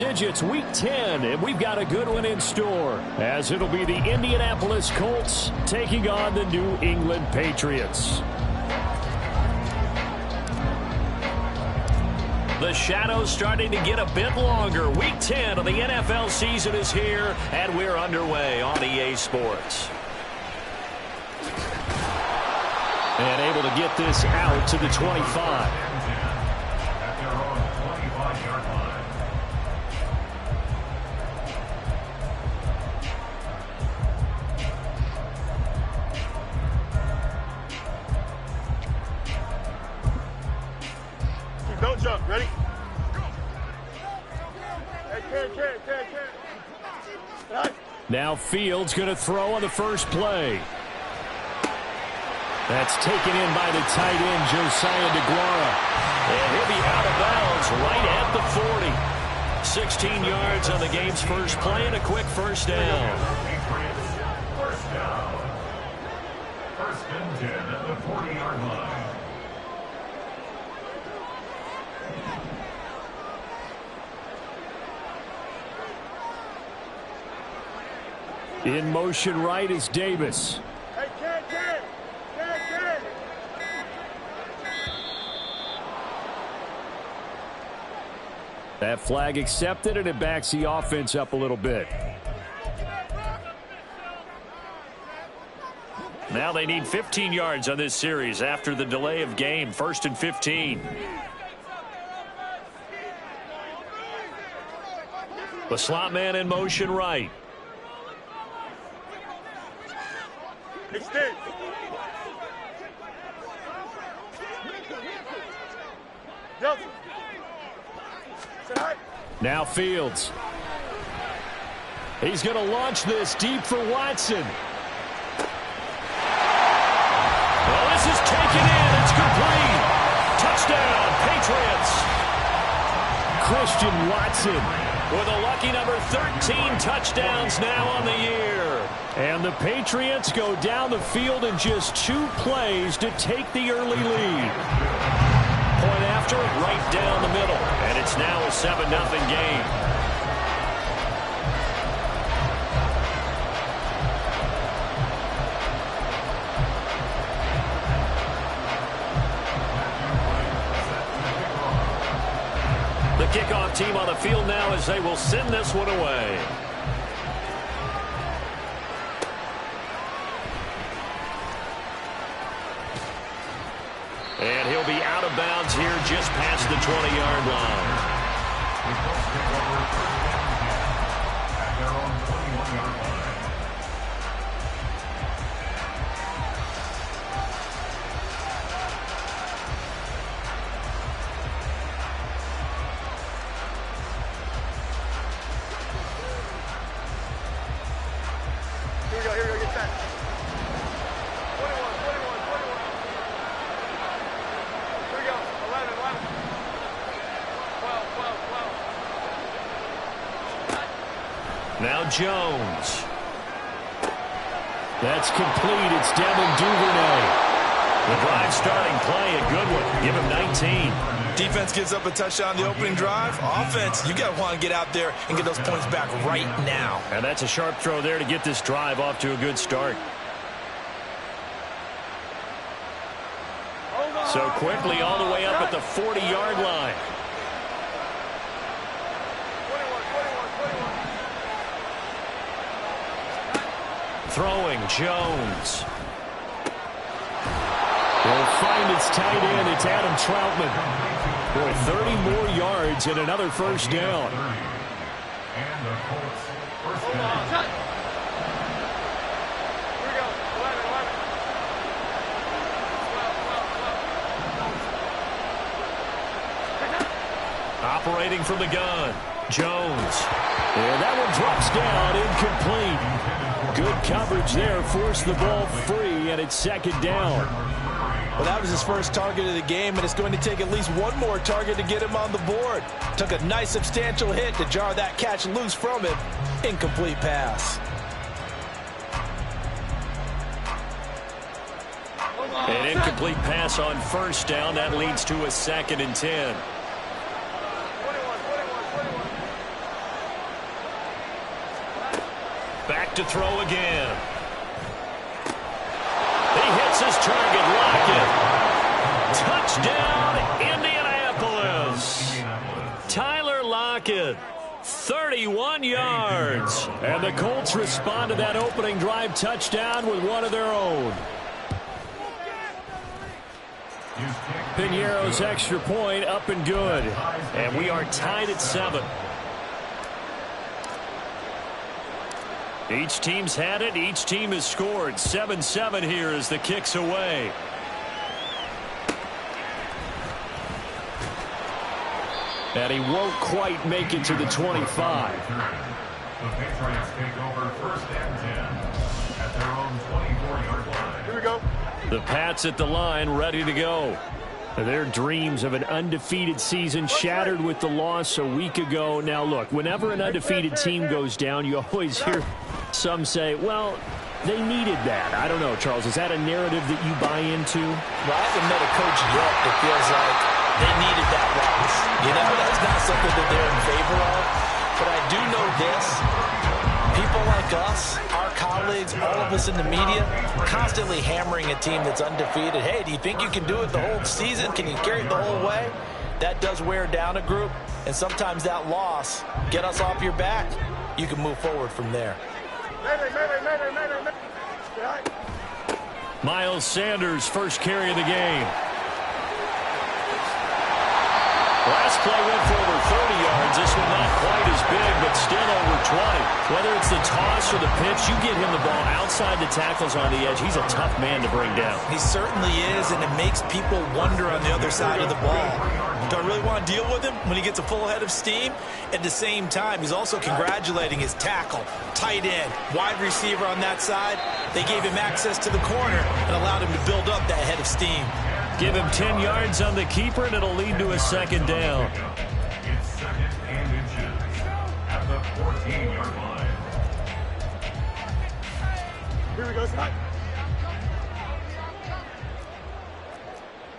Digits week 10, and we've got a good one in store, as it'll be the Indianapolis Colts taking on the New England Patriots. The shadows starting to get a bit longer. Week 10 of the NFL season is here, and we're underway on EA Sports. And able to get this out to the 25. Don't jump. Ready? Now Fields going to throw on the first play. That's taken in by the tight end, Josiah DeGuara. And he'll be out of bounds right at the 40. 16 yards on the game's first play and a quick first down. First down. First and 10 at the 40-yard line. In motion right is Davis. Hey, Ken. That flag accepted, and it backs the offense up a little bit. Now they need 15 yards on this series after the delay of game. First and 15. The slot man in motion right. Extend. Delta. Now Fields. He's going to launch this deep for Watson. Well, this is taken in. It's complete. Touchdown, Patriots. Christian Watson with a lucky number 13 touchdowns now on the year. And the Patriots go down the field in just 2 plays to take the early lead. Point after, right down the middle. And it's now a 7-0 game. The kickoff team on the field now as they will send this one away. And he'll be out of bounds here just past the 20-yard line. At their own 21-yard line. Here we go, get that. 21. Here we go, 11. 12. Now Jones. That's complete. It's Devin Duvernay. The drive starting play, a good one. Give him 19. Defense gives up a touchdown the opening drive. Offense, you got to want to get out there and get those points back right now. And that's a sharp throw there to get this drive off to a good start. So quickly all the way up at the 40-yard line. 21. Throwing Jones. Will find its tight end. It's Adam Troutman. Boy, 30 more yards and another first down. And the Colts first down. Here we go, 11. 12. Operating from the gun. Jones. And that one drops down, incomplete. Good coverage there, forced the ball free, and it's second down. Well, that was his first target of the game, and it's going to take at least one more target to get him on the board. Took a nice substantial hit to jar that catch loose from him. Incomplete pass. An incomplete pass on first down. That leads to a 2nd and 10. back to throw again. He hits his target. Lockett. Touchdown, Indianapolis. Tyler Lockett, 31 yards. And the Colts respond to that opening drive touchdown with one of their own. Piñeiro's extra point up and good. And we are tied at 7. Each team's had it. Each team has scored. 7-7 here as the kick's away. And he won't quite make it to the 25. The Patriots take over 1st and 10 at their own 24-yard line. Here we go. The Pats at the line, ready to go. Their dreams of an undefeated season shattered with the loss a week ago. Now, look, whenever an undefeated team goes down, you always hear some say, well, they needed that. I don't know, Charles. Is that a narrative that you buy into? Well, I haven't met a coach yet that feels like they needed that loss. You know, that's not something that they're in favor of. But I do know this. People like us, our colleagues, all of us in the media, constantly hammering a team that's undefeated. Hey, do you think you can do it the whole season? Can you carry it the whole way? That does wear down a group. And sometimes that loss, get us off your back, you can move forward from there. Miles Sanders, first carry of the game. Last play went for over 30 yards. This one not quite as big, but still over 20. Whether it's the toss or the pitch, you get him the ball outside the tackles on the edge. He's a tough man to bring down. He certainly is, and it makes people wonder on the other side of the ball. Do I really want to deal with him when he gets a full head of steam? At the same time, he's also congratulating his tackle, tight end, wide receiver on that side. They gave him access to the corner and allowed him to build up that head of steam. Give him 10 yards on the keeper, and it'll lead to a second down. It's 2nd and inches at the 14-yard line. Here we go, Scott.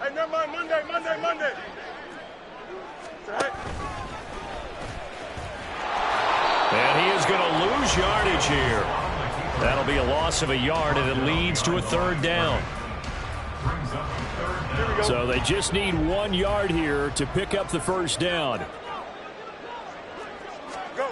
Hey, never mind, Monday. And he is going to lose yardage here. That'll be a loss of a yard, and it leads to a 3rd down. So they just need 1 yard here to pick up the 1st down. Go.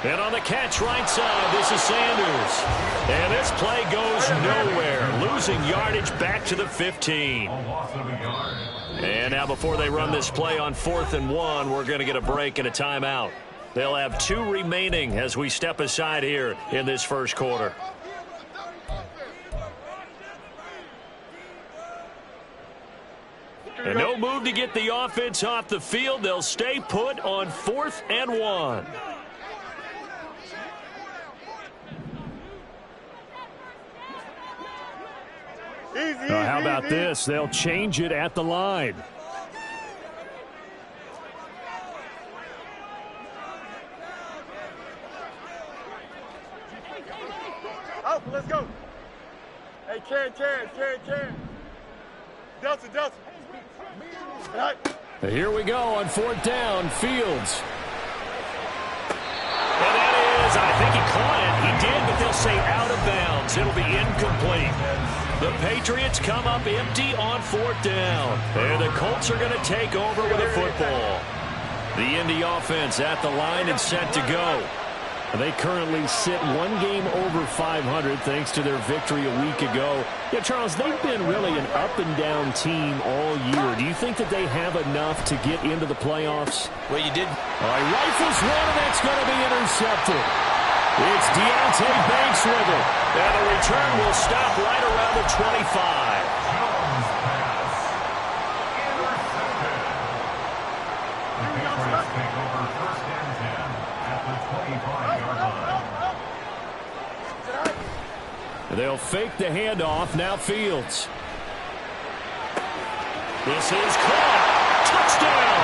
And on the catch right side, this is Sanders. And this play goes nowhere. Losing yardage back to the 15. And now before they run this play on 4th and 1, we're going to get a break and a timeout. They'll have 2 remaining as we step aside here in this 1st quarter. And no move to get the offense off the field. They'll stay put on 4th and 1. How about this? They'll change it at the line. Out, let's go. Hey, Can. Delta. Right. Here we go on 4th down. Fields. And that is, I think he caught it. He did, but they'll say out of bounds. It'll be incomplete. The Patriots come up empty on 4th down. And the Colts are going to take over with a football. The Indy offense at the line and set to go. They currently sit 1 game over 500 thanks to their victory a week ago. Yeah, Charles, they've been really an up-and-down team all year. Do you think that they have enough to get into the playoffs? Well, you did. All right, rifles one, and that's going to be intercepted. It's Deontay Banks with it. And the return will stop right around the 25. They'll fake the handoff. Now Fields. This is caught. Touchdown.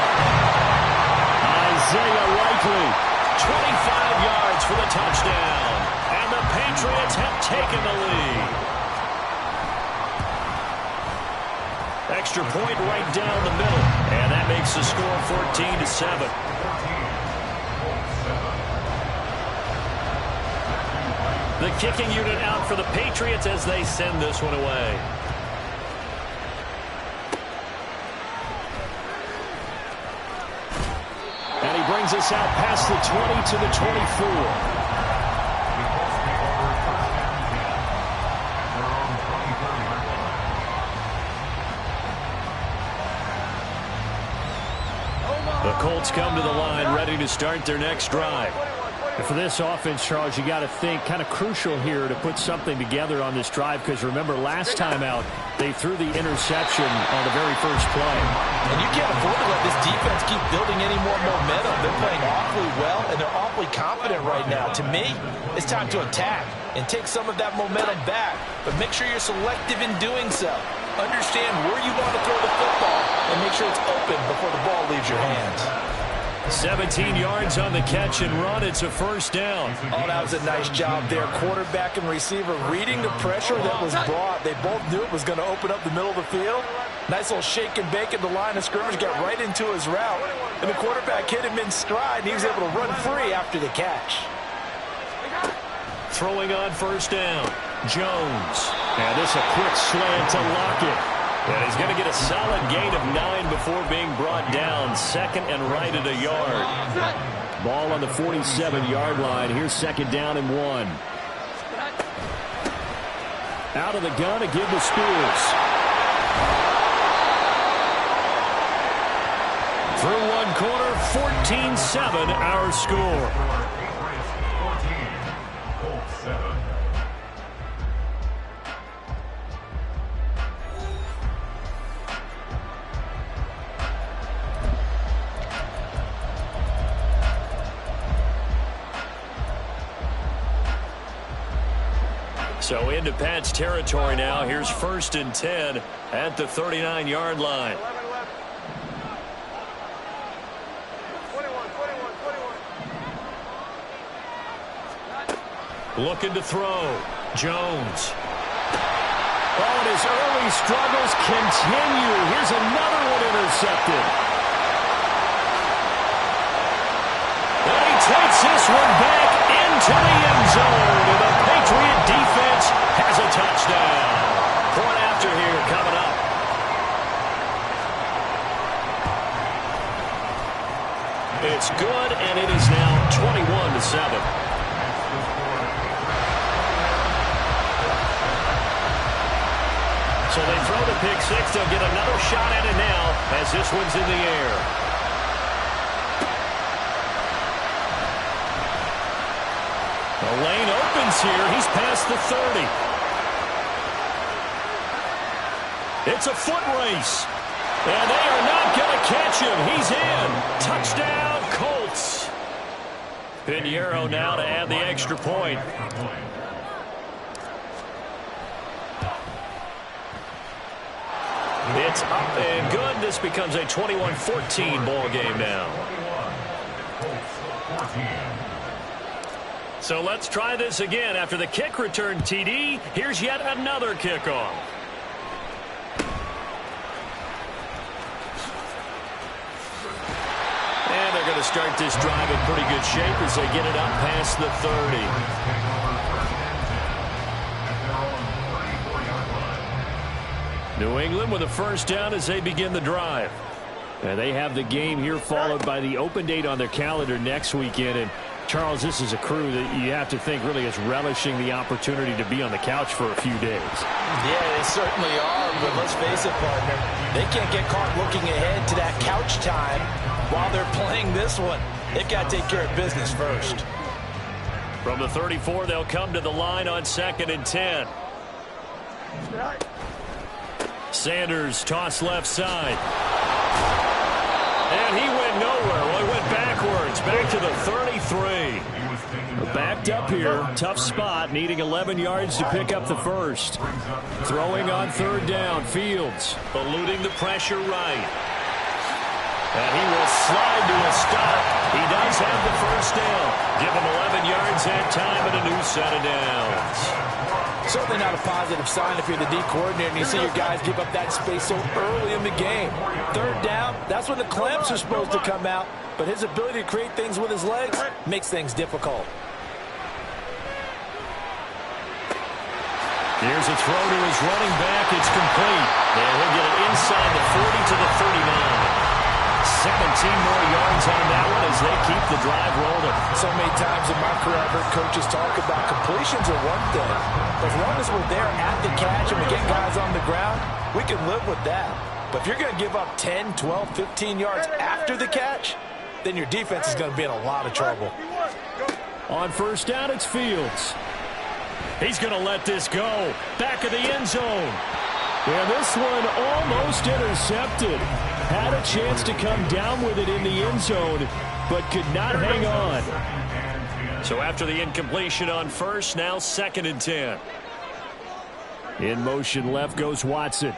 Isaiah Likely. 25 yards for the touchdown. And the Patriots have taken the lead. Extra point right down the middle. And that makes the score 14-7. The kicking unit out for the Patriots as they send this one away. And he brings us out past the 20 to the 24. The Colts come to the line ready to start their next drive. And for this offense, Charles, you got to think kind of crucial here to put something together on this drive, because remember last time out they threw the interception on the very first play. And you can't afford to let this defense keep building any more momentum. They're playing awfully well, and they're awfully confident right now. To me, it's time to attack and take some of that momentum back, but make sure you're selective in doing so. Understand where you want to throw the football and make sure it's open before the ball leaves your hands. 17 yards on the catch and run. It's a first down. Oh, that was a nice job there. Quarterback and receiver reading the pressure that was brought. They both knew it was going to open up the middle of the field. Nice little shake and bake at the line of scrimmage, got right into his route. And the quarterback hit him in stride, and he was able to run free after the catch. Throwing on first down, Jones. And this a quick slant to Lockett. And he's going to get a solid gain of 9 before being brought down. Second and right at a yard. Ball on the 47-yard line. Here's second down and 1. Out of the gun to give to Spears. Through one quarter, 14-7 our score. So into Pat's territory now. Here's first and 10 at the 39-yard line. 21. Looking to throw. Jones. Oh, and his early struggles continue. Here's another one intercepted. And he takes this one back into the end zone. And the Patriot defense has a touchdown. Point after here coming up. It's good, and it is now 21-7. So they throw the pick six. They'll get another shot at it now as this one's in the air. The lane opens here. He's past the 30. It's a foot race. And they are not going to catch him. He's in. Touchdown, Colts. Pinheiro now to add the extra point. It's up and good. This becomes a 21-14 ball game now. So let's try this again. After the kick return TD, here's yet another kickoff. And they're going to start this drive in pretty good shape as they get it up past the 30. New England with a first down as they begin the drive. And they have the game here followed by the open date on their calendar next weekend. And Charles, this is a crew that you have to think really is relishing the opportunity to be on the couch for a few days. Yeah, they certainly are. But let's face it, partner, they can't get caught looking ahead to that couch time while they're playing this one. They've got to take care of business first. From the 34, they'll come to the line on 2nd and 10. Sanders toss left side. And he went nowhere. Well, he went backwards. Back to the 33. Backed up here. Tough spot. Needing 11 yards to pick up the first. Throwing on third down. Fields eluding the pressure right. And he will slide to a stop. He does have the first down. Give him 11 yards that time and a new set of downs. Certainly not a positive sign if you're the D coordinator and you see your guys give up that space so early in the game. Third down, that's when the clamps are supposed to come out, but his ability to create things with his legs makes things difficult. Here's a throw to his running back. It's complete. And he'll get it inside the 40 to the 39. 17 more yards on that one as they keep the drive rolling. So many times in my career, I've heard coaches talk about completions are one thing. As long as we're there at the catch and we get guys on the ground, we can live with that. But if you're going to give up 10, 12, 15 yards after the catch, then your defense is going to be in a lot of trouble. On first down, it's Fields. He's going to let this go. Back of the end zone. And this one almost intercepted. Had a chance to come down with it in the end zone, but could not hang on. So after the incompletion on first, now 2nd and 10. In motion left goes Watson.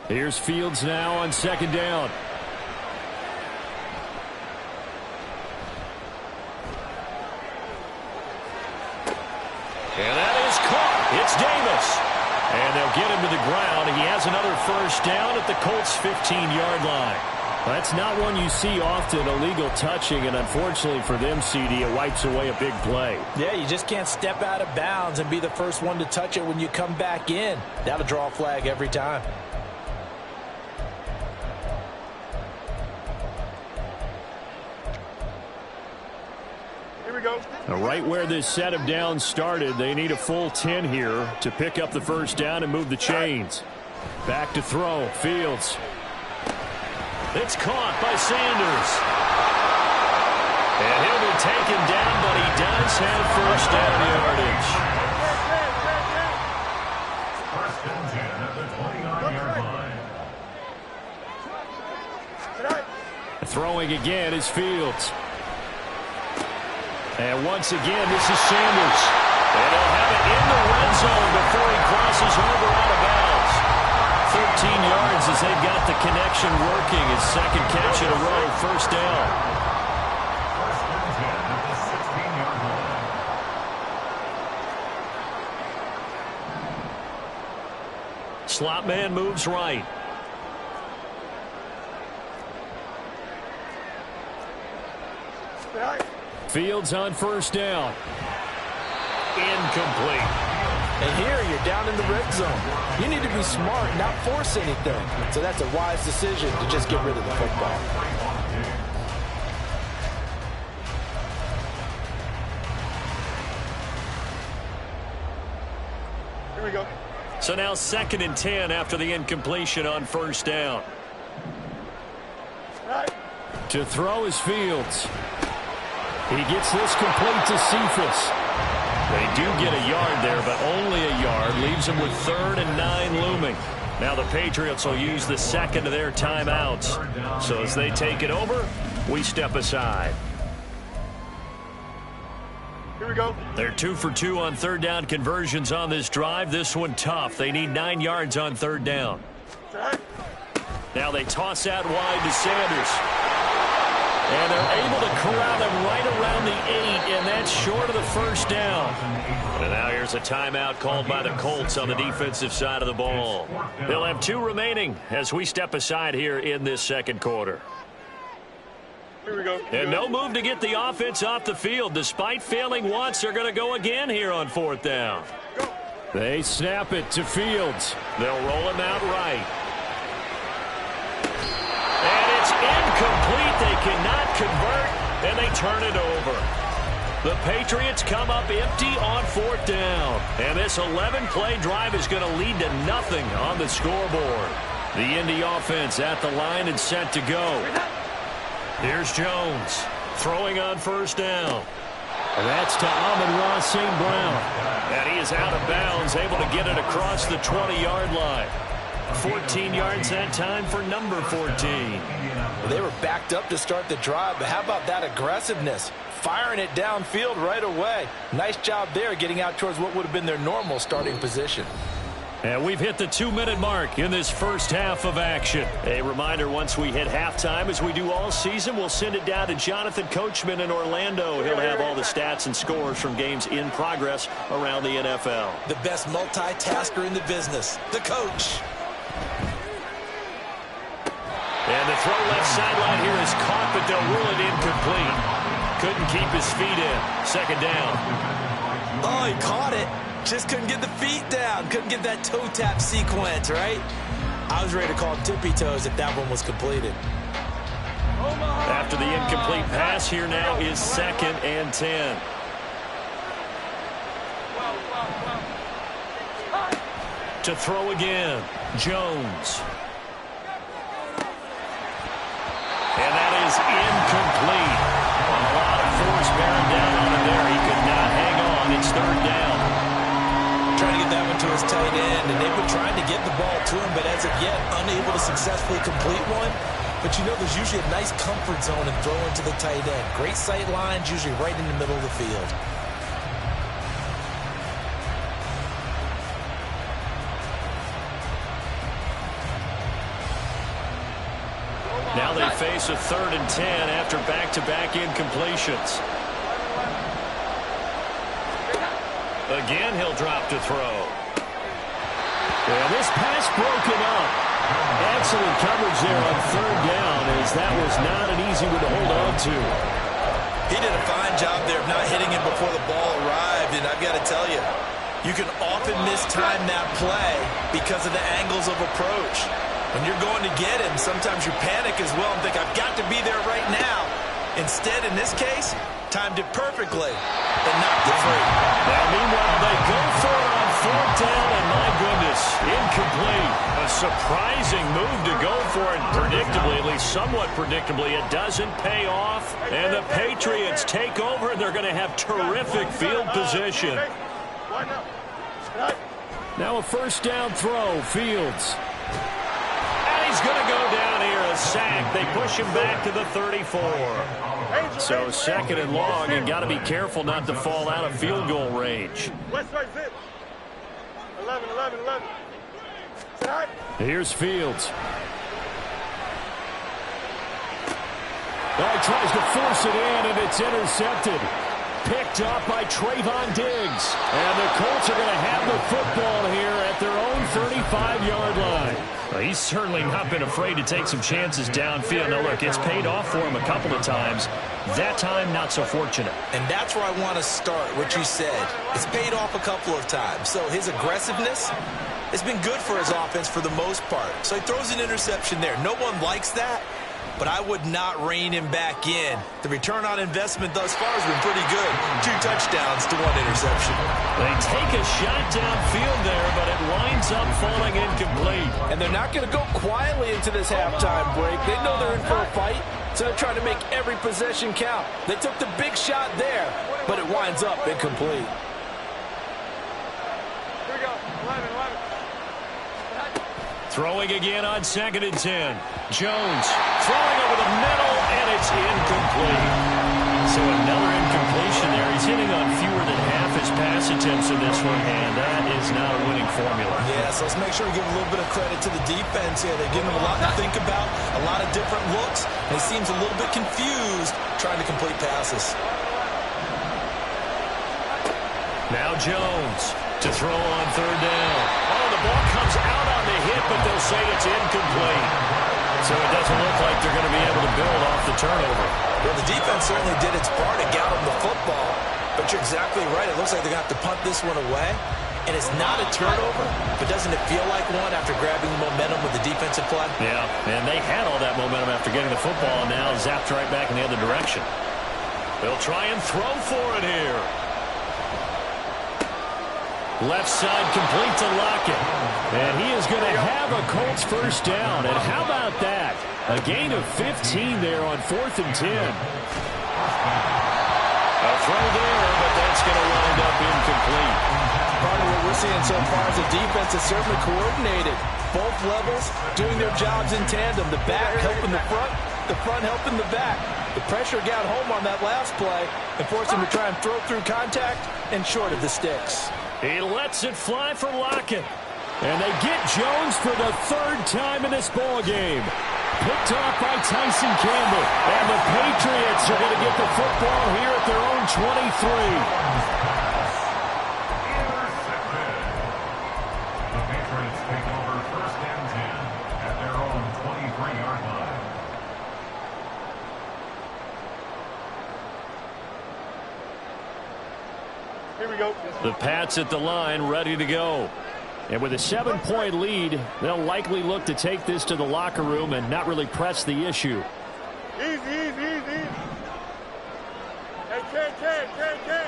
Here's Fields now on 2nd down. And that is caught. It's Davis. And they'll get him to the ground. He has another first down at the Colts' 15-yard line. That's not one you see often, illegal touching, and unfortunately for them, CD, it wipes away a big play. Yeah, you just can't step out of bounds and be the first one to touch it when you come back in. That'll draw a flag every time. Here we go. Right where this set of downs started, they need a full 10 here to pick up the first down and move the chains. Back to throw. Fields. It's caught by Sanders. And he'll be taken down, but he does have first down yardage. First and 10 at the 29-yard line. Throwing again is Fields. And once again, this is Sanders. And he'll have it in the red zone before he crosses over out of bounds. 13 yards as they've got the connection working. His second catch in a row, first down. First and 10 at the 16-yard line. Slot man moves right. Fields on first down. Incomplete. And here you're down in the red zone. You need to be smart, not force anything. So that's a wise decision to just get rid of the football. Here we go. So now 2nd and 10 after the incompletion on first down. To throw is Fields. He gets this complete to Cephas. They do get a yard there, but only a yard. Leaves them with 3rd and 9 looming. Now the Patriots will use the second of their timeouts. So as they take it over, we step aside. Here we go. They're 2 for 2 on 3rd down conversions on this drive. This one tough. They need 9 yards on 3rd down. Now they toss out wide to Sanders. And they're able to corral them right around the 8, and that's short of the first down. And now here's a timeout called by the Colts on the defensive side of the ball. They'll have 2 remaining as we step aside here in this second quarter. Here we go. And no move to get the offense off the field. Despite failing once, they're going to go again here on 4th down. They snap it to Fields. They'll roll him out right. And it's incomplete. They cannot convert, and they turn it over. The Patriots come up empty on 4th down. And this 11-play drive is going to lead to nothing on the scoreboard. The Indy offense at the line and set to go. Here's Jones throwing on first down. And that's to Amon-Ra St. Brown. And he is out of bounds, able to get it across the 20-yard line. 14 yards that time for number 14. Well, they were backed up to start the drive, but how about that aggressiveness? Firing it downfield right away. Nice job there getting out towards what would have been their normal starting position. And we've hit the 2-minute mark in this first half of action. A reminder, once we hit halftime, as we do all season, we'll send it down to Jonathan Coachman in Orlando. He'll have all the stats and scores from games in progress around the NFL. The best multitasker in the business, the coach. And the throw left sideline here is caught, but they'll rule it incomplete. Couldn't keep his feet in. Second down. Oh, he caught it. Just couldn't get the feet down. Couldn't get that toe tap sequence, right? I was ready to call him tippy toes if that one was completed. After the incomplete pass, here now is 2nd and 10. To throw again, Jones. And that is incomplete. A lot of force bearing down on him there. He could not hang on. It's 3rd down. Trying to get that one to his tight end, and they've been trying to get the ball to him, but as of yet, unable to successfully complete one. But you know there's usually a nice comfort zone in throwing to the tight end. Great sight lines, usually right in the middle of the field. Now they face a 3rd and 10 after back-to-back incompletions. Again, he'll drop to throw. And this pass broken up. Excellent coverage there on 3rd down, as that was not an easy one to hold on to. He did a fine job there of not hitting him before the ball arrived, and I've got to tell you, you can often mistime that play because of the angles of approach. When you're going to get him, sometimes you panic as well and think, I've got to be there right now. Instead, in this case, timed it perfectly and knocked it free. Now, meanwhile, they go for it on 4th down, and my goodness, incomplete. A surprising move to go for it, predictably, at least somewhat predictably. It doesn't pay off, and the Patriots take over, and they're going to have terrific field position. Now a 1st down throw, Fields. He's going to go down here, a sack. They push him back to the 34. So 2nd and long, and got to be careful not to fall out of field goal range. West right, zip. 11. Here's Fields. He tries to force it in, and it's intercepted. Picked up by Trayvon Diggs. And the Colts are going to have the football here at their own 35-yard line. Well, he's certainly not been afraid to take some chances downfield. Now, look, it's paid off for him a couple of times. That time, not so fortunate. And that's where I want to start, what you said. It's paid off a couple of times. So his aggressiveness has been good for his offense for the most part. So he throws an interception there. No one likes that, but I would not rein him back in. The return on investment thus far has been pretty good. 2 touchdowns to 1 interception. They take a shot downfield there, but it winds up falling incomplete. And they're not going to go quietly into this halftime break. They know they're in for a fight, so they're trying to make every possession count. They took the big shot there, but it winds up incomplete. Here we go. 11. Throwing again on 2nd and 10. Jones throwing over the middle, and it's incomplete. So another incompletion there. He's hitting on fewer than half his pass attempts in this one, and that is not a winning formula. Yeah, so let's make sure we give a little bit of credit to the defense here. They're giving him a lot to think about, a lot of different looks, and he seems a little bit confused trying to complete passes. Now Jones to throw on 3rd down. Oh, the ball comes out on the hit, but they'll say it's incomplete. So it doesn't look like they're going to be able to build off the turnover. Well, the defense certainly did its part to get him the football, but you're exactly right. It looks like they're going to have to punt this one away, and it's not a turnover, but doesn't it feel like one after grabbing the momentum with the defensive play? Yeah, and they had all that momentum after getting the football, and now zapped right back in the other direction. They'll try and throw for it here. Left side complete to Lockett. And he is going to have a Colts 1st down. And how about that? A gain of 15 there on 4th and 10. A throw there, but that's going to wind up incomplete. Part of what we're seeing so far is the defense is certainly coordinated. Both levels doing their jobs in tandem. The back helping the front helping the back. The pressure got home on that last play and forced him to try and throw through contact and short of the sticks. He lets it fly for Lockett. And they get Jones for the 3rd time in this ball game. Picked off by Tyson Campbell. And the Patriots are going to get the football here at their own 23. The Patriots take over 1st and 10 at their own 23-yard line. Here we go. The Pats at the line, ready to go. And with a 7-point lead, they'll likely look to take this to the locker room and not really press the issue. Easy. Hey, can.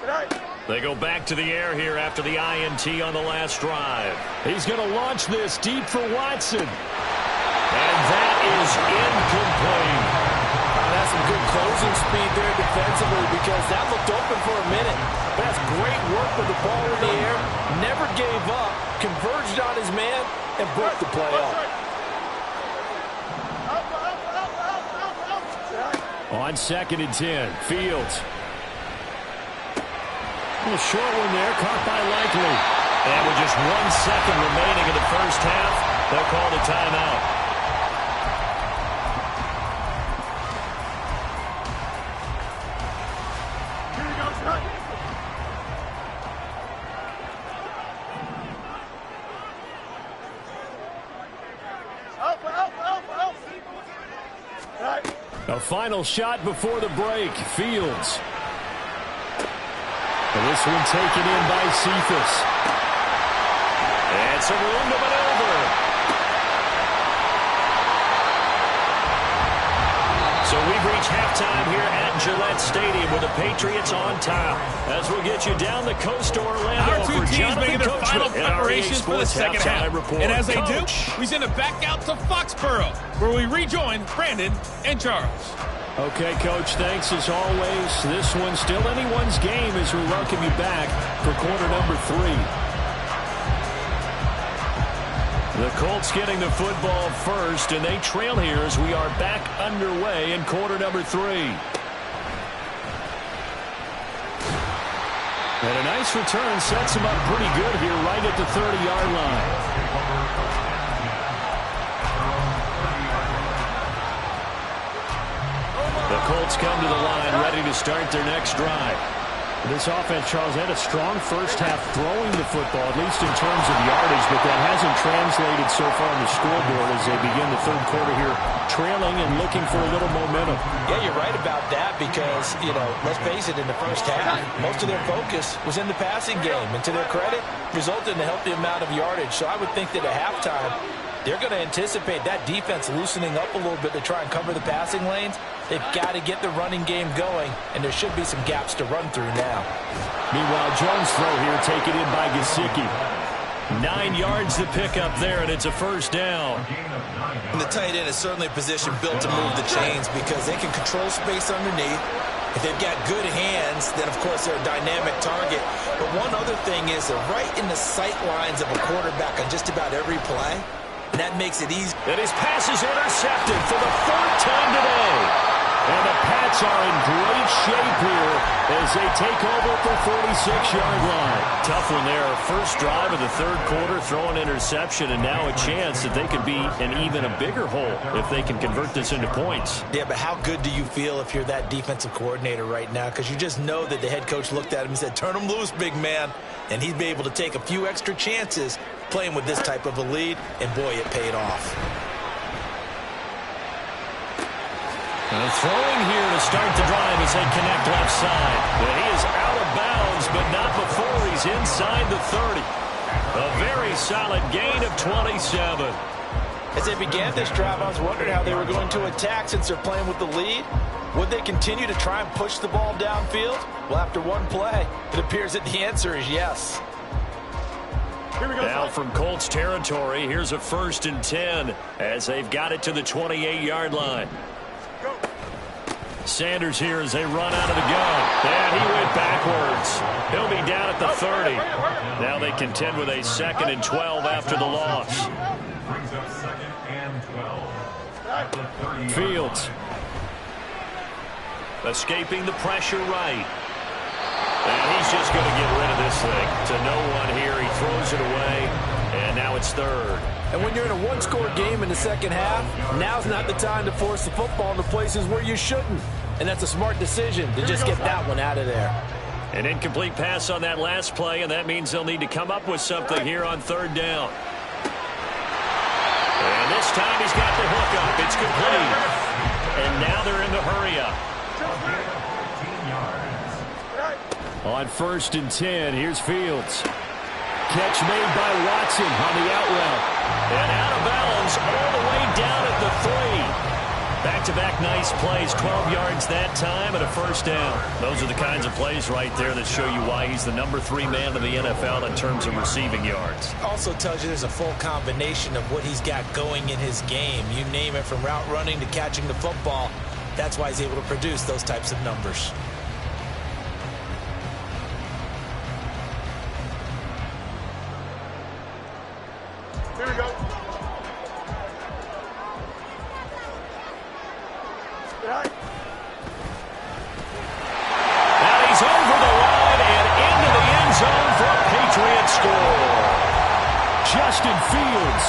Tonight. They go back to the air here after the INT on the last drive. He's going to launch this deep for Watson. And that is incomplete. That's some good closing speed there defensively because that looked open for a minute. But that's great work with the ball in the air. Never gave up, converged on his man, and broke the play off. On 2nd and 10, Fields. A little short one there, caught by Likely. And with just 1 second remaining in the first half, they'll call the timeout. A final shot before the break. Fields. And this one taken in by Cephas. And some room to maneuver. So we've reached halftime here at Gillette Stadium with the Patriots on top. As we'll get you down the coast to Orlando. Our two teams making their final preparations for the second half. And as they do, we send it back out to Foxborough, where we rejoin Brandon and Charles. Okay, Coach, thanks as always. This one's still anyone's game as we welcome you back for quarter number 3. The Colts getting the football first, and they trail here as we are back underway in quarter number 3. And a nice return sets him up pretty good here right at the 30-yard line. The Colts come to the line, ready to start their next drive. This offense, Charles, had a strong first half throwing the football, at least in terms of yardage, but that hasn't translated so far on the scoreboard as they begin the third quarter here, trailing and looking for a little momentum. Yeah, you're right about that because, let's face it, in the first half, most of their focus was in the passing game. And to their credit, resulted in a healthy amount of yardage. So I would think that at halftime, they're going to anticipate that defense loosening up a little bit to try and cover the passing lanes. They've got to get the running game going, and there should be some gaps to run through now. Meanwhile, Jones' throw here taken in by Gesicki. 9 yards to pick up there, and it's a first down. And the tight end is certainly a position built to move the chains because they can control space underneath. If they've got good hands, then, of course, they're a dynamic target. But one other thing is they're right in the sight lines of a quarterback on just about every play. And that makes it easy. And his pass is intercepted for the 3rd time today. And the Pats are in great shape here as they take over at the 46-yard line. Tough one there. First drive of the third quarter, throw an interception, and now a chance that they could be in even a bigger hole if they can convert this into points. Yeah, but how good do you feel if you're that defensive coordinator right now? Because you just know that the head coach looked at him and said, turn him loose, big man. And he'd be able to take a few extra chances playing with this type of a lead, and boy, it paid off. And throwing here to start the drive as they connect left side. And he is out of bounds, but not before he's inside the 30. A very solid gain of 27. As they began this drive, I was wondering how they were going to attack since they're playing with the lead. Would they continue to try and push the ball downfield? Well, after one play, it appears that the answer is yes. Now from Colts territory, here's a 1st and 10 as they've got it to the 28-yard line. Sanders here as they run out of the gun. And he went backwards. He'll be down at the 30. Now they contend with a 2nd and 12 after the loss. Brings up 2nd and 12 at the 30. Fields. Escaping the pressure right. And he's just going to get rid of this thing to no one here. He throws it away, and now it's 3rd. And when you're in a one-score game in the second half, now's not the time to force the football into places where you shouldn't. And that's a smart decision to just get that one out of there. An incomplete pass on that last play, and that means they'll need to come up with something here on 3rd down. And this time he's got the hook up. It's complete. And now they're in the hurry up. On 1st and 10, here's Fields. Catch made by Watson on the out route. And out of bounds all the way down at the 3. Back-to-back nice plays, 12 yards that time and a first down. Those are the kinds of plays right there that show you why he's the number 3 man in the NFL in terms of receiving yards. Also tells you there's a full combination of what he's got going in his game. You name it, from route running to catching the football. That's why he's able to produce those types of numbers. Here we go. Right. And he's over the line and into the end zone for a Patriot score. Justin Fields,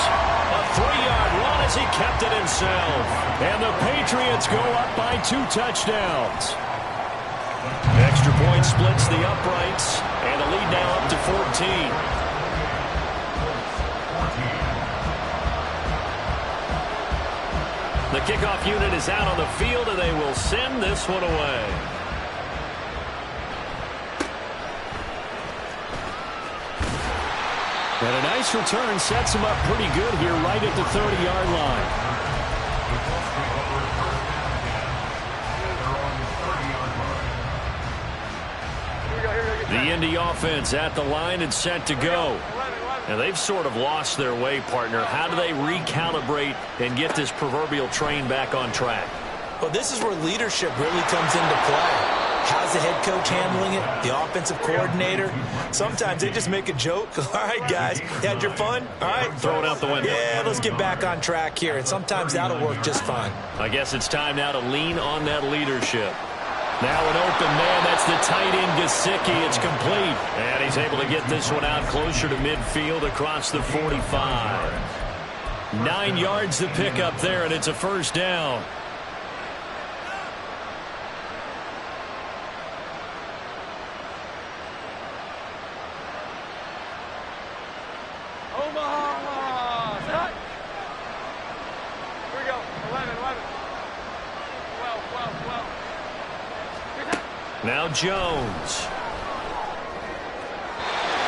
a 3-yard run as he kept it himself. And the Patriots go up by 2 touchdowns. Extra point splits the uprights, and the lead now up to 14. The kickoff unit is out on the field, and they will send this one away. And a nice return sets him up pretty good here right at the 30-yard line. The Indy offense at the line and set to go. And they've sort of lost their way, partner. How do they recalibrate and get this proverbial train back on track? Well, this is where leadership really comes into play. How's the head coach handling it? The offensive coordinator? Sometimes they just make a joke. All right, guys, you had your fun? All right. Throw it out the window. Yeah, let's get back on track here. And sometimes that'll work just fine. I guess it's time now to lean on that leadership. Now an open man, that's the tight end, Gesicki. It's complete. And he's able to get this one out closer to midfield across the 45. 9 yards to pick up there, and it's a first down. Omaha! Set! Here we go. 11. 12. Now Jones.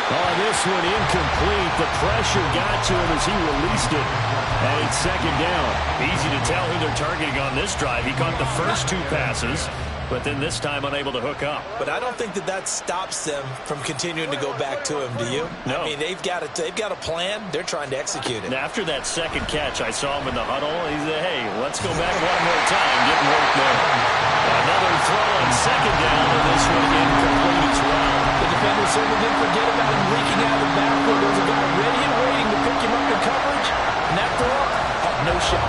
Oh, this one incomplete. The pressure got to him as he released it. And it's second down. Easy to tell who they're targeting on this drive. He caught the first 2 passes, but then this time unable to hook up. But I don't think that stops them from continuing to go back to him, do you? No. I mean, they've got a plan. They're trying to execute it. And after that second catch, I saw him in the huddle. He said, hey, let's go back one more time. Getting work there. Another throw on second down, and this one incomplete as well. The defender certainly didn't forget about him leaking out of the backfield. There was a guy ready and waiting to pick him up in coverage. And that throw had no shot.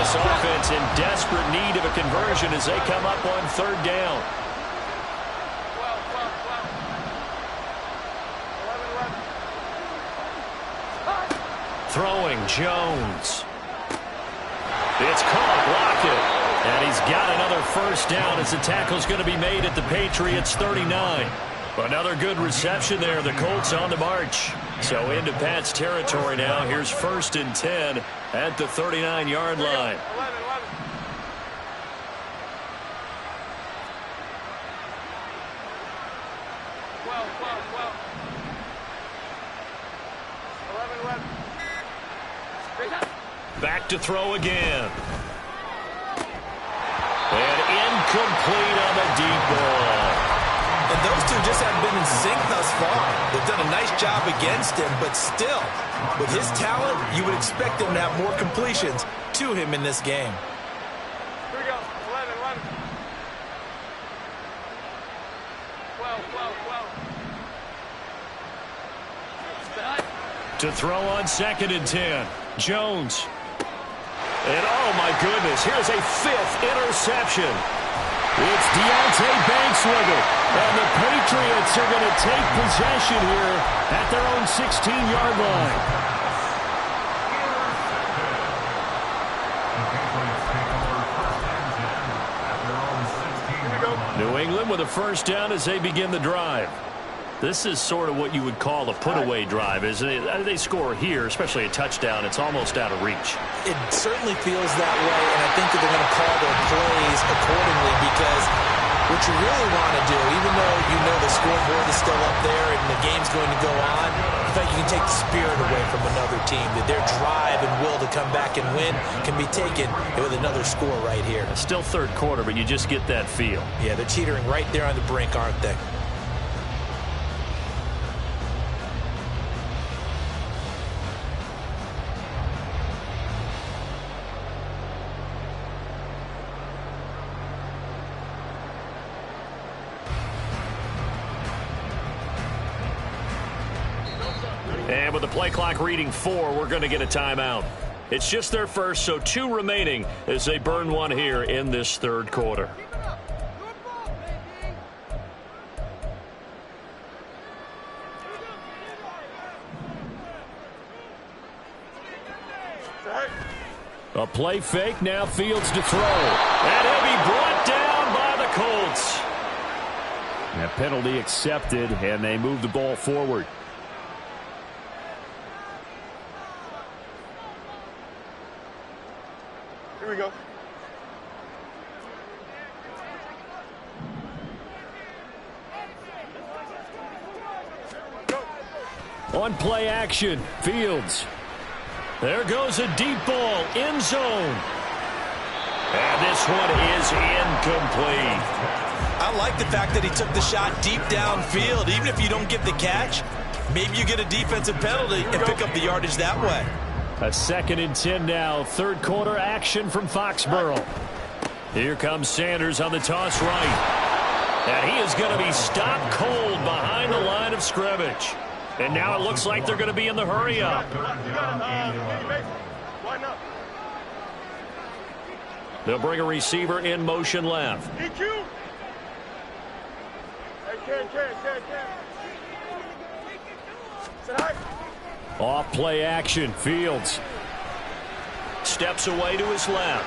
This offense in desperate need of a conversion as they come up on third down. 11. Throwing Jones. It's caught. Lockett. And he's got another first down as the tackle's going to be made at the Patriots 39. Another good reception there. The Colts on the march. So into Pat's territory now. Here's 1st and 10 at the 39-yard line. 11. 11. Back to throw again. And incomplete on the deep ball. And those two just haven't been in sync thus far. They've done a nice job against him, but still, with his talent, you would expect him to have more completions to him in this game. Here we go. 11. 12. To throw on 2nd and 10. Jones. And oh my goodness, here's a 5th interception. It's Deontay Banks with it. And the Patriots are going to take possession here at their own 16-yard line. New England with a first down as they begin the drive. This is sort of what you would call a put-away drive, isn't it? They score here, especially a touchdown. It's almost out of reach. It certainly feels that way, and I think that they're going to call their plays accordingly because what you really want to do, even though you know the scoreboard is still up there and the game's going to go on, I think you can take the spirit away from another team, that their drive and will to come back and win can be taken with another score right here. It's still third quarter, but you just get that feel. Yeah, they're teetering right there on the brink, aren't they? And with the play clock reading 4, we're going to get a timeout. It's just their first, so 2 remaining as they burn one here in this third quarter. A play fake, now Fields to throw. And he'll be brought down by the Colts. That penalty accepted, and they move the ball forward. Here we go. On play action, Fields. There goes a deep ball, end zone. And this one is incomplete. I like the fact that he took the shot deep downfield. Even if you don't get the catch, maybe you get a defensive penalty and pick up the yardage that way. A 2nd and 10 now. Third quarter action from Foxborough. Here comes Sanders on the toss right. And he is going to be stopped cold behind the line of scrimmage. And now it looks like they're going to be in the hurry up. They'll bring a receiver in motion left. Off play action. Fields steps away to his left.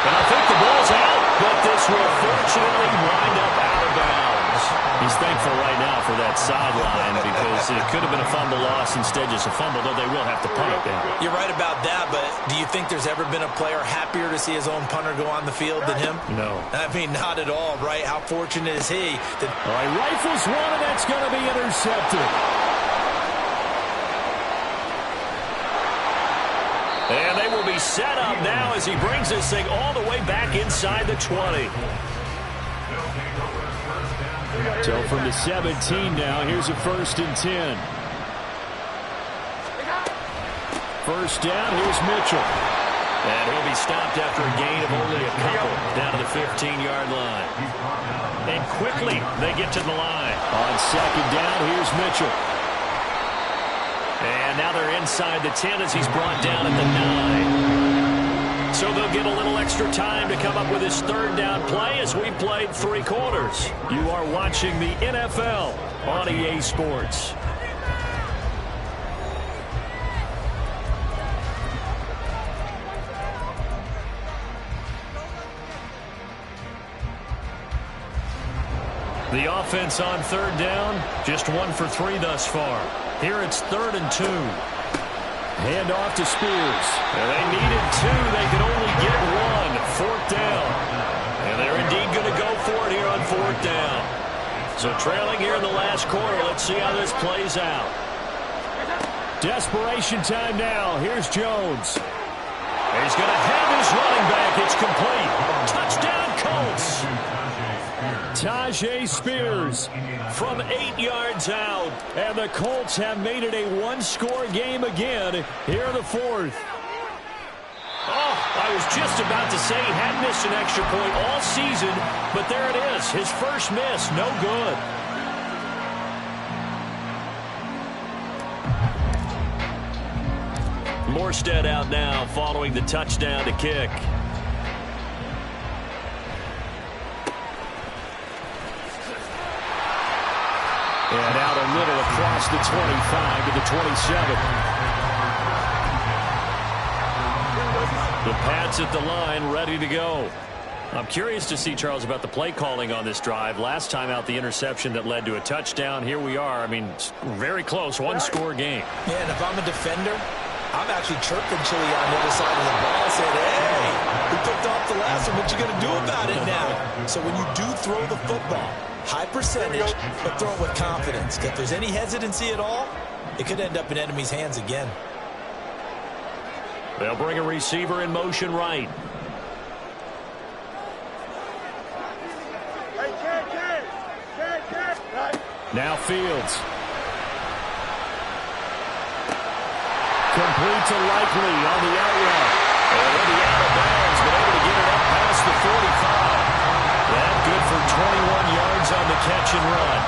And I think the ball's out, but this will fortunately wind up out of bounds. He's thankful right now for that sideline because it could have been a fumble loss, instead just a fumble, though they will have to punt it down. You're right about that, but do you think there's ever been a player happier to see his own punter go on the field than him? No. I mean, not at all, right? How fortunate is he? That all right, rifles one, and that's going to be intercepted. And they will be set up now as he brings this thing all the way back inside the 20. So from the 17 now, here's a 1st and 10. First down, here's Mitchell. And he'll be stopped after a gain of only a couple down to the 15-yard line. And quickly they get to the line. On 2nd down, here's Mitchell. And now they're inside the 10 as he's brought down at the 9. So they'll get a little extra time to come up with his 3rd down play as we played 3 quarters. You are watching the NFL on EA Sports. The offense on 3rd down, just 1 for 3 thus far. Here it's 3rd and 2. Hand off to Spears. And they needed 2. They could only get 1. 4th down. And they're indeed going to go for it here on 4th down. So trailing here in the last quarter. Let's see how this plays out. Desperation time now. Here's Jones. And he's going to have his running back. It's complete. Touchdown, Colts. Tajay Spears from 8 yards out. And the Colts have made it a 1-score game again here in the 4th. Oh, I was just about to say he hadn't missed an extra point all season, but there it is. His first miss, no good. Morstead out now following the touchdown to kick. And out a little across the 25 to the 27. The Pats at the line, ready to go. I'm curious to see, Charles, about the play calling on this drive. Last time out, the interception that led to a touchdown. Here we are. I mean, very close, 1-score game. Yeah, and if I'm a defender, I'm actually chirping Chili on the other side of the ball, saying, hey, we picked off the last one. What you going to do about it now? So when you do throw the football, high percentage, but throw it with confidence. If there's any hesitancy at all, it could end up in enemy's hands again. They'll bring a receiver in motion right. Now Fields. Complete to Likely on the out route. Already out of bounds, but able to get it up past the 45. That good for 21 yards on the catch and run.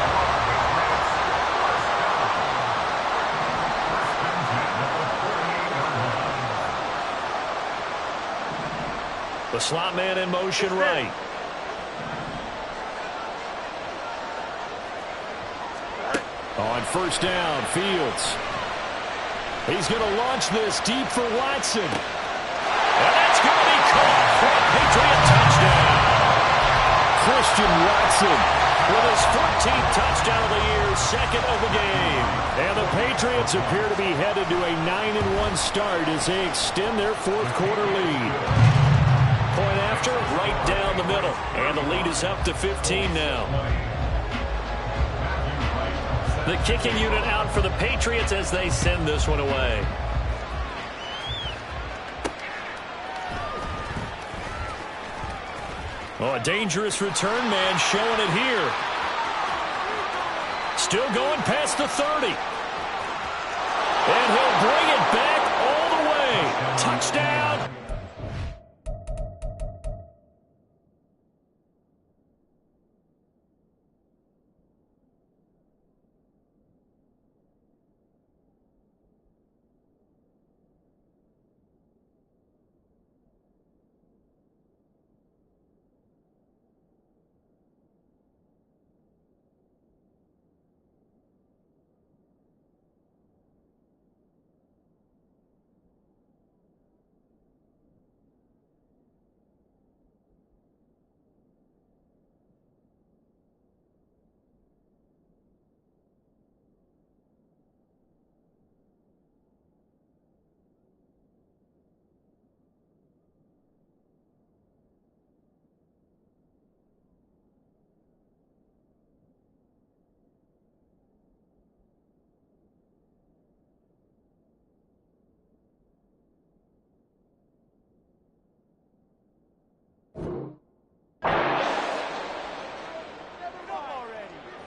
The slot man in motion right. On first down, Fields. He's going to launch this deep for Watson. And that's going to be caught for a Patriot touchdown. Christian Watson with his 14th touchdown of the year, second of the game. And the Patriots appear to be headed to a 9-1 start as they extend their fourth quarter lead. Point after, right down the middle. And the lead is up to 15 now. The kicking unit out for the Patriots as they send this one away. Oh, a dangerous return man showing it here. Still going past the 30. And he'll bring it back all the way. Touchdown.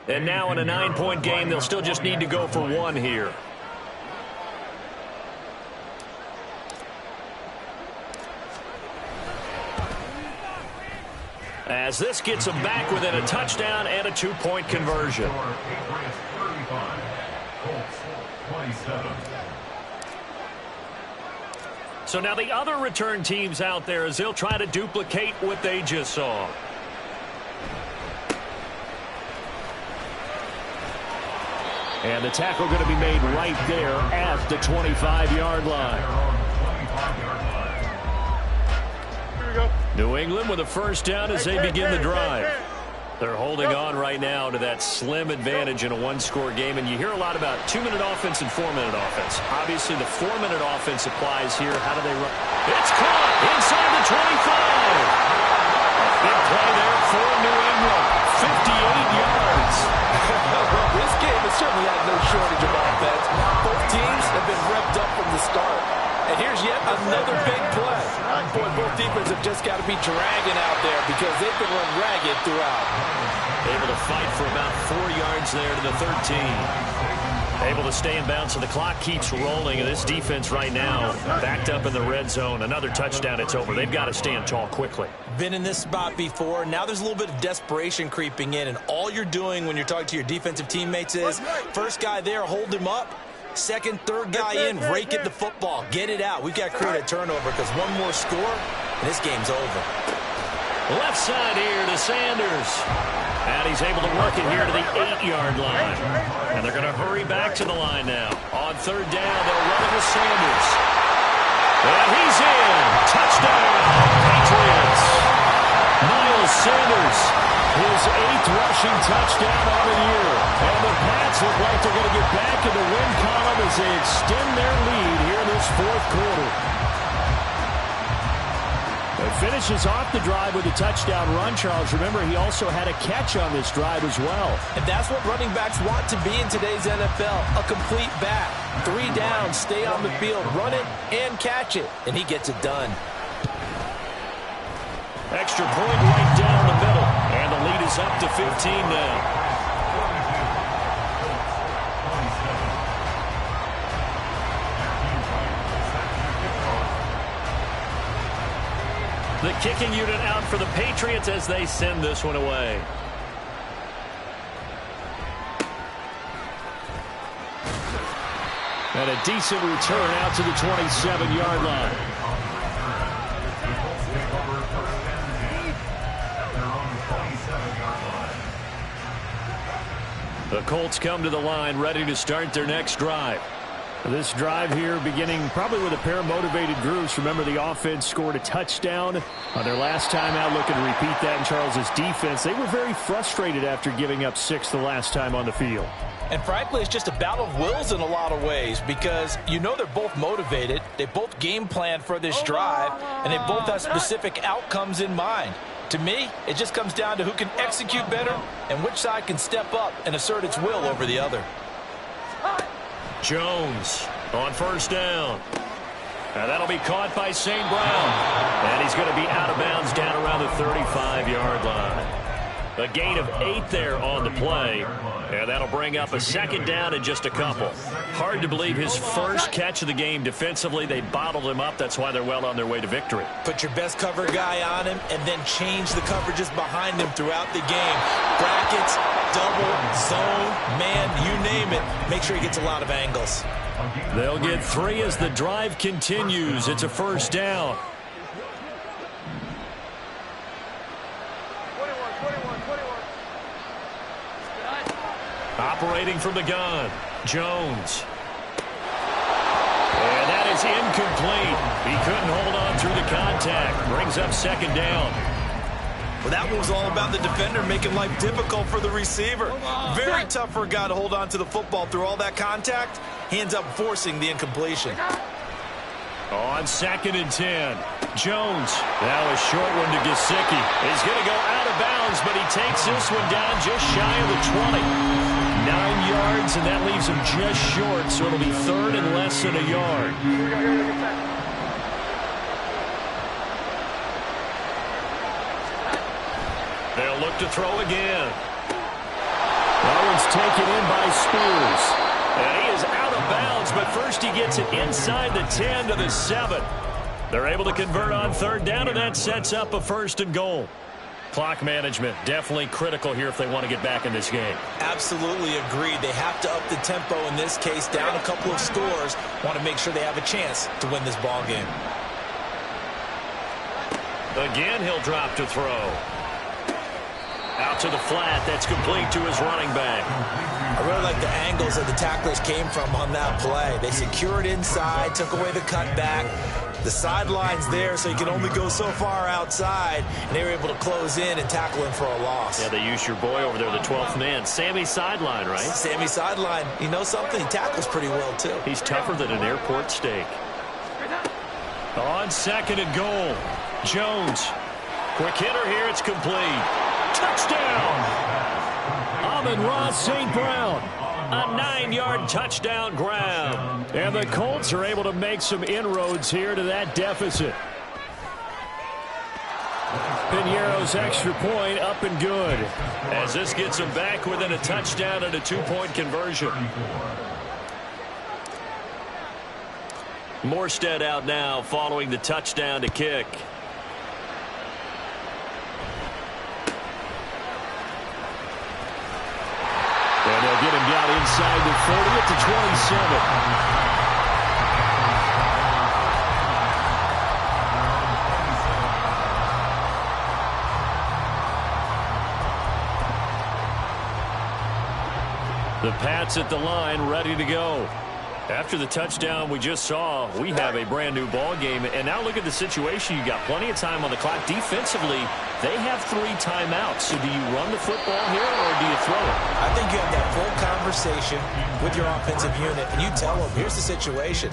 And now in a 9-point game, they'll still just need to go for one here. As this gets them back within a touchdown and a 2-point conversion. So now the other return teams out there as they'll try to duplicate what they just saw. And the tackle going to be made right there at the 25-yard line. Here we go. New England with a first down as they begin the drive. They're holding on right now to that slim advantage in a one-score game. And you hear a lot about 2-minute offense and 4-minute offense. Obviously, the 4-minute offense applies here. How do they run? It's caught inside the 25. Big play there for New England. 58 yards. This game has certainly had no shortage of offense. Both teams have been revved up from the start. And here's yet another big play. Boy, both defenses have just got to be dragging out there because they've been run ragged throughout. Able to fight for about 4 yards there to the 13. Able to stay in bounds, so the clock keeps rolling. And this defense right now backed up in the red zone. Another touchdown, it's over. They've got to stand tall quickly. Been in this spot before. Now there's a little bit of desperation creeping in. And all you're doing when you're talking to your defensive teammates is, first guy there, hold him up. Second, third guy in, rake at the football. Get it out. We've got to create a turnover because one more score, and this game's over. Left side here to Sanders. And he's able to work it here to the 8-yard line. And they're going to hurry back to the line now. On third down, they'll run it with Sanders. And he's in. Touchdown, Patriots. Miles Sanders, his 8th rushing touchdown on the year. And the Pats look like they're going to get back in the win column as they extend their lead here in this this fourth quarter. It finishes off the drive with a touchdown run, Charles. Remember, he also had a catch on this drive as well. And that's what running backs want to be in today's NFL, a complete back. 3 downs, stay on the field, run it, and catch it. And he gets it done. Extra point right down the middle. And the lead is up to 15 now. The kicking unit out for the Patriots as they send this one away. And a decent return out to the 27-yard line. The Colts come to the line ready to start their next drive. This drive here beginning probably with a pair of motivated groups. Remember, the offense scored a touchdown on their last time out, looking to repeat that in Charles's defense. They were very frustrated after giving up 6 the last time on the field. And frankly, it's just a battle of wills in a lot of ways because you know they're both motivated. They both game plan for this drive, and they both have specific outcomes in mind. To me, it just comes down to who can execute better and which side can step up and assert its will over the other. Jones on first down. And that'll be caught by St. Brown. And he's going to be out of bounds down around the 35-yard line. A gain of 8 there on the play. And that'll bring up a second down in just a couple. Hard to believe his first catch of the game defensively. They bottled him up. That's why they're well on their way to victory. Put your best cover guy on him and then change the coverages behind him throughout the game. Brackets, double, zone, man, you name it. Make sure he gets a lot of angles. They'll get 3 as the drive continues. It's a first down. Operating from the gun, Jones. And that is incomplete. He couldn't hold on through the contact. Brings up second down. Well, that one was all about the defender making life difficult for the receiver. Very tough for a guy to hold on to the football through all that contact. He ends up forcing the incompletion. On 2nd and 10, Jones. Now a short one to Gesicki. He's going to go out of bounds, but he takes this one down just shy of the 20. 9 yards, and that leaves him just short, so it'll be 3rd and less than a yard. They'll look to throw again. That one's taken in by Spears. And he is out of bounds, but first he gets it inside the 10 to the 7. They're able to convert on 3rd down, and that sets up a 1st and goal. Clock management, definitely critical here if they want to get back in this game. Absolutely agreed. They have to up the tempo in this case, down a couple of scores. Want to make sure they have a chance to win this ball game. Again, he'll drop to throw. Out to the flat. That's complete to his running back. I really like the angles that the tacklers came from on that play. They secured inside, took away the cutback. The sideline's there, so you can only go so far outside, and they were able to close in and tackle him for a loss. Yeah, they used your boy over there, the 12th man. Sammy Sideline, right? Sammy Sideline. You know something? He tackles pretty well, too. He's tougher than an airport steak. On 2nd and goal, Jones. Quick hitter here, it's complete. Touchdown! Amon-Ra St. Brown. A 9-yard touchdown grab. And the Colts are able to make some inroads here to that deficit. Piñeiro's extra point up and good. As this gets them back within a touchdown and a 2-point conversion. Morstead out now following the touchdown to kick. And they'll get him down inside the 30 at the 27. The Pats at the line, ready to go. After the touchdown we just saw, we have a brand new ball game. And now look at the situation. You got plenty of time on the clock. Defensively, they have 3 timeouts. So do you run the football here or do you throw it? I think you have that full conversation with your offensive unit, and you tell them, here's the situation.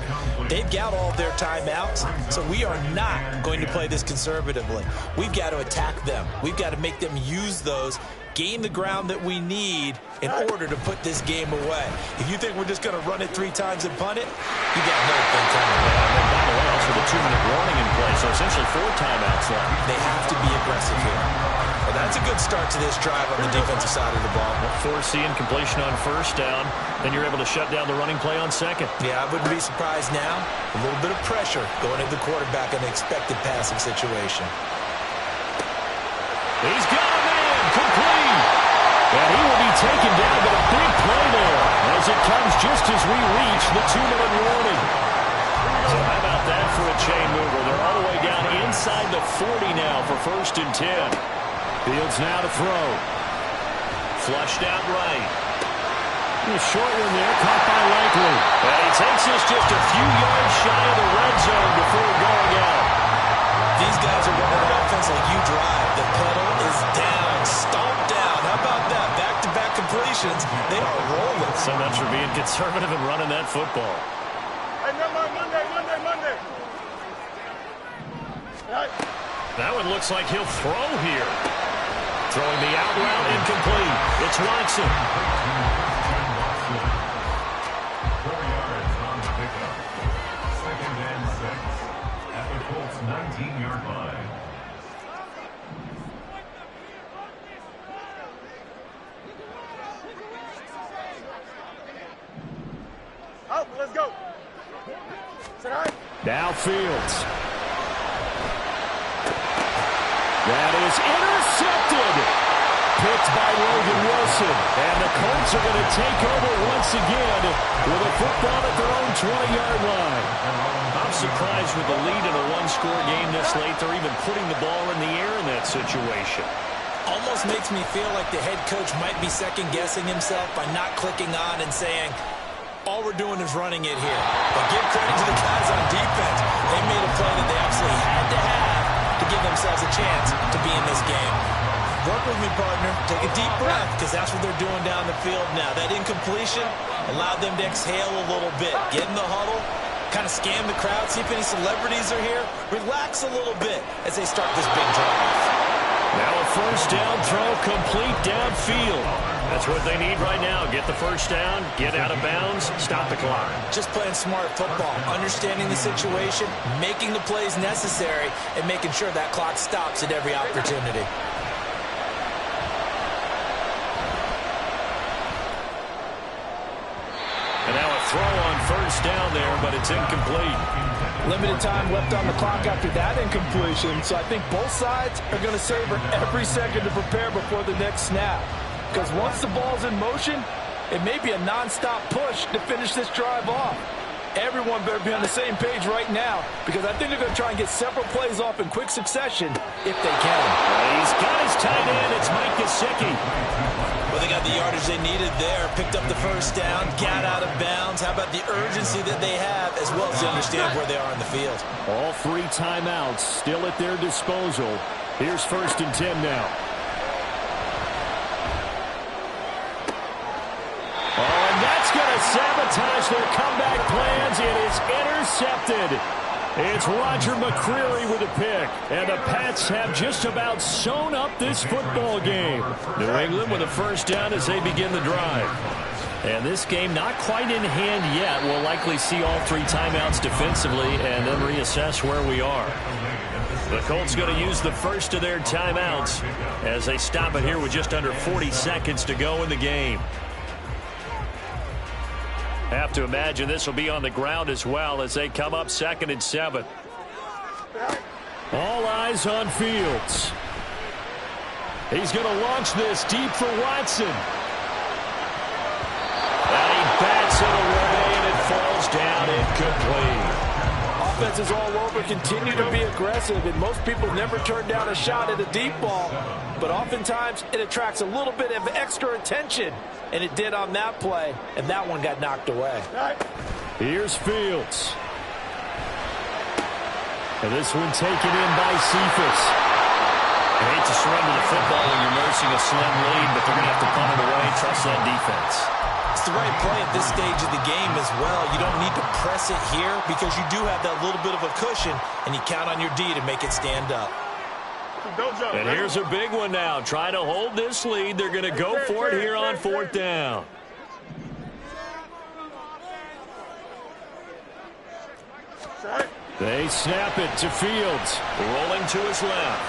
They've got all their timeouts, so we are not going to play this conservatively. We've got to attack them. We've got to make them use those, gain the ground that we need in order to put this game away. If you think we're just going to run it 3 times and punt it, you got no thing coming. And then by the way, also the 2-minute warning in play, so essentially 4 timeouts left. They have to be aggressive here. Well, that's a good start to this drive on the defensive side of the ball. Forcing completion on first down, then you're able to shut down the running play on second. Yeah, I wouldn't be surprised now. A little bit of pressure going into the quarterback in an expected passing situation. He's got a man, complete. And he will be taken down, but a big play there as it comes just as we reach the 2-minute warning. So how about that for a chain mover? They're all the way down inside the 40 now for 1st and 10. Fields now to throw. Flushed out right. A short one there, caught by Likely. And he takes us just a few yards shy of the red zone before going out. These guys are running an offense like you drive. The pedal is down, stomped down. How about that? Back-to-back completions. They are rolling. So much for being conservative and running that football. Hey, Monday. That one looks like he'll throw here. Throwing the out route incomplete. It's Watson. 4 yards on the pickup. 2nd and 6 at the Colts 19-yard line. Out, let's go. Now Fields. That is intercepted. Picked by Logan Wilson. And the Colts are going to take over once again with a football at their own 20-yard line. I'm surprised with the lead in a 1-score game this late. They're even putting the ball in the air in that situation. Almost makes me feel like the head coach might be second-guessing himself by not clicking on and saying, all we're doing is running it here. But give credit to the guys on defense. They made a play that they absolutely had to have to give themselves a chance to be in this game. Work with me, partner. Take a deep breath, because that's what they're doing down the field now. That incompletion allowed them to exhale a little bit. Get in the huddle, kind of scan the crowd, see if any celebrities are here. Relax a little bit as they start this big drive. Now a 1st down throw complete downfield. That's what they need right now. Get the 1st down, get out of bounds, stop the clock. Just playing smart football, understanding the situation, making the plays necessary, and making sure that clock stops at every opportunity. And now a throw on 1st down there, but it's incomplete. Limited time left on the clock after that incompletion, so I think both sides are going to savor every second to prepare before the next snap. Because once the ball's in motion, it may be a non-stop push to finish this drive off. Everyone better be on the same page right now, because I think they're going to try and get several plays off in quick succession if they can. He's got his tight end. It's Mike Gesicki. Well, they got the yardage they needed there, picked up the 1st down, got out of bounds. How about the urgency that they have, as well as they understand where they are in the field? All 3 timeouts still at their disposal. Here's 1st and 10 now. Oh, and that's going to sabotage their comeback plans. It is intercepted. It's Roger McCreary with a pick. And the Pats have just about sewn up this football game. New England with a 1st down as they begin the drive. And this game not quite in hand yet. We'll likely see all 3 timeouts defensively and then reassess where we are. The Colts going to use the first of their timeouts as they stop it here with just under 40 seconds to go in the game. Have to imagine this will be on the ground as well as they come up 2nd and 7. All eyes on Fields. He's going to launch this deep for Watson. And he bats it away, and it falls down incomplete. offenses all over continue to be aggressive, and most people never turn down a shot at a deep ball. But oftentimes, it attracts a little bit of extra attention, and it did on that play, and that one got knocked away. Here's Fields. And this one taken in by Cephas. I hate to surrender the football when you're nursing a slim lead, but they're going to have to punt it away and trust that defense. It's the right play at this stage of the game as well. You don't need to press it here because you do have that little bit of a cushion, and you count on your D to make it stand up. And here's a big one now. Trying to hold this lead. They're going to go for it here on 4th down. They snap it to Fields. Rolling to his left.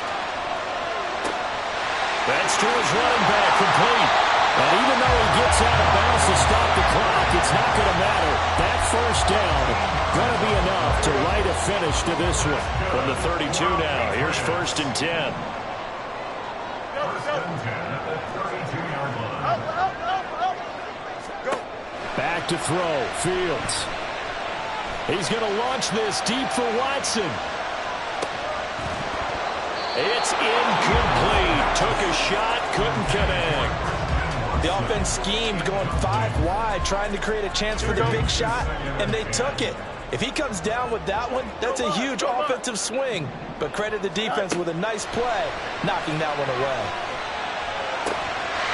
That's to his running back, complete. And even though he gets out of bounds to stop the clock, it's not going to matter. That first down going to be enough to write a finish to this one. From the 32 now, here's 1st and 10. First and 10 at the 32-yard line. Back to throw, Fields. He's going to launch this deep for Watson. It's incomplete. Took a shot, couldn't connect. The offense schemed going 5 wide, trying to create a chance for the big shot, and they took it. If he comes down with that one, that's a huge offensive swing. But credit the defense with a nice play, knocking that one away.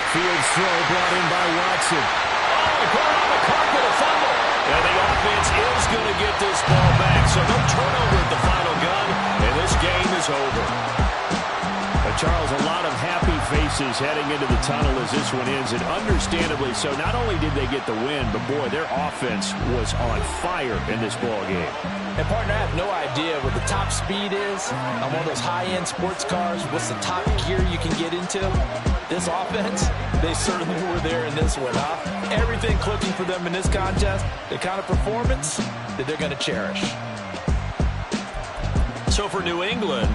Fields throw brought in by Watson. Oh, he put it on the carpet, a fumble. And the offense is going to get this ball back, so no turnover at the final gun, and this game is over. Charles, a lot of happy faces heading into the tunnel as this one ends, and understandably so. Not only did they get the win, but boy, their offense was on fire in this ball game. And partner, I have no idea what the top speed is on one of those high-end sports cars. What's the top gear you can get into? This offense, they certainly were there in this one, huh? Everything clicking for them in this contest, the kind of performance that they're going to cherish. So for New England,